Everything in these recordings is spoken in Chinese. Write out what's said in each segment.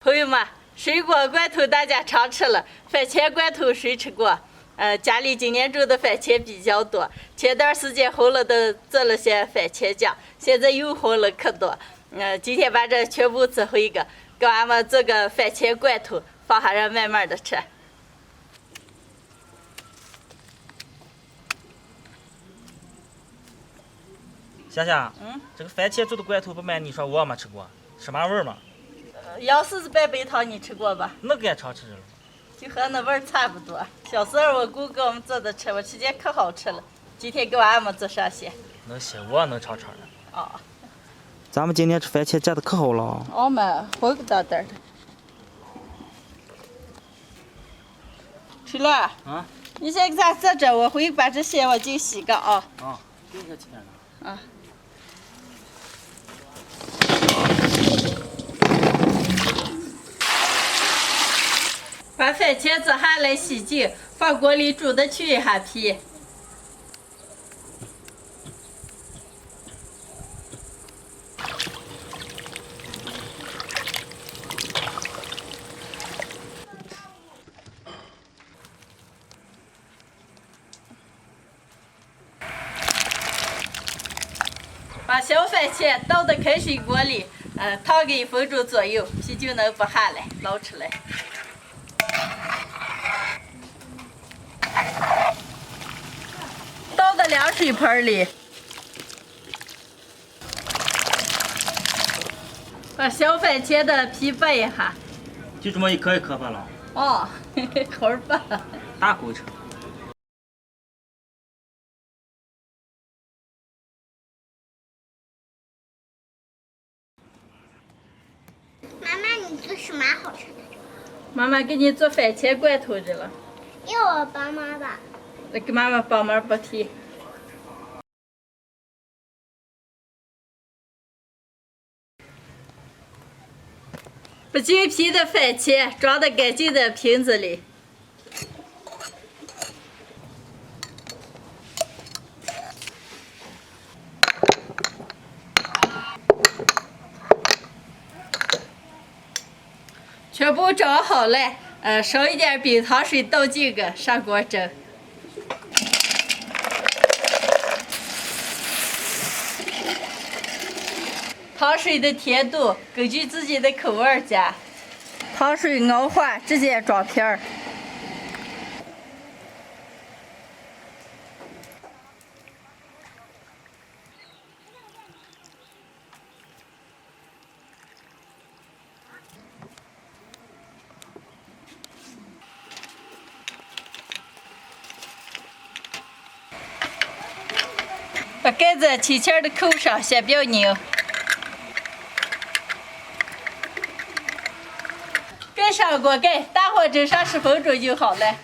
朋友们，水果罐头大家常吃了，番茄罐头谁吃过？家里今年种的番茄比较多，前段时间红了都做了些番茄酱，现在又红了可多。今天把这全部做回一个，给俺们做个番茄罐头，放下让慢慢的吃。夏夏，这个番茄做的罐头不瞒你说，我没吃过，什么味儿嘛？杨柿子拌白糖你吃过吧？那个也常吃了，就和那味儿差不多。小时候我姑给我们做的吃，我吃见可好吃了。今天给俺们做上些。那些我能尝尝的。哦。咱们今天吃番茄夹的可好了。我们混不到点儿的。水乐。你先给咱做着，我回去把这些我就洗个啊。就这钱了。把番茄做下来洗净，放锅里煮的去一下皮。把小番茄倒到开水锅里，烫个1分钟左右，皮就能剥下来，捞出来。倒到凉水盆里，把小番茄的皮剥一下。就这么一颗一颗剥了。哦，好剥。大口吃。妈妈，你做什么好吃的？妈妈给你做番茄罐头去了。要我帮忙吧。来给妈妈帮忙剥皮。剥净皮的番茄装到干净的瓶子里。全部装好了，烧一点冰糖水倒进个，上锅蒸。糖水的甜度根据自己的口味加，糖水熬化直接装瓶儿。把盖子轻轻的扣上，先不要拧。盖上锅盖，大火蒸上10分钟就好了。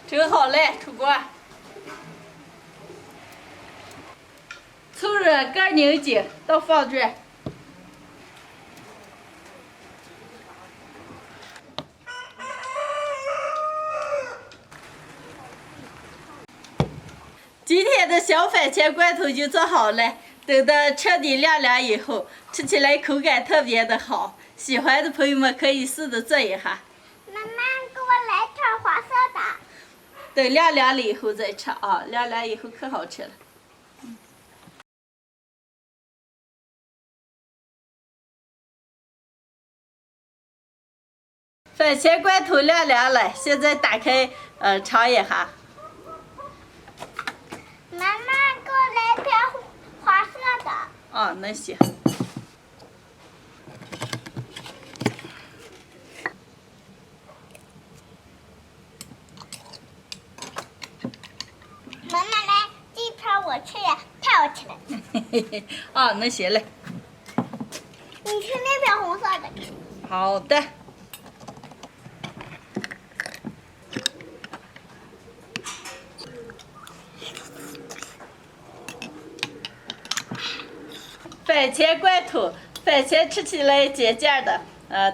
蒸好了，出锅。凑热盖拧紧，倒放这。今天的小番茄罐头就做好了，等到彻底晾凉以后，吃起来口感特别的好。喜欢的朋友们可以试着做一下。妈妈，给我来串黄色的。等晾凉了以后再吃啊，晾凉以后可好吃了。番茄罐头晾凉了，现在打开尝一下。妈妈，给我来片黄色的。哦，那行。妈妈来，这片我吃呀，太好吃了。哦，那行嘞。你吃那片红色的。好的。番茄罐头，番茄吃起来尖尖的，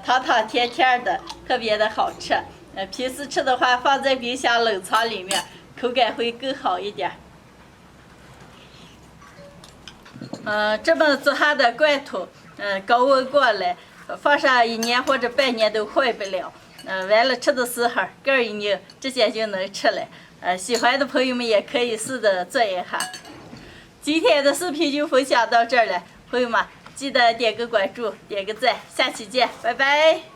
糖糖甜甜的，特别的好吃。平时吃的话，放在冰箱冷藏里面，口感会更好一点。这么做好的罐头，高温过来，放上1年或者半年都坏不了。完了吃的时候，盖一拧，直接就能吃了。喜欢的朋友们也可以试着做一下。今天的视频就分享到这儿了，朋友们记得点个关注，点个赞，下期见，拜拜。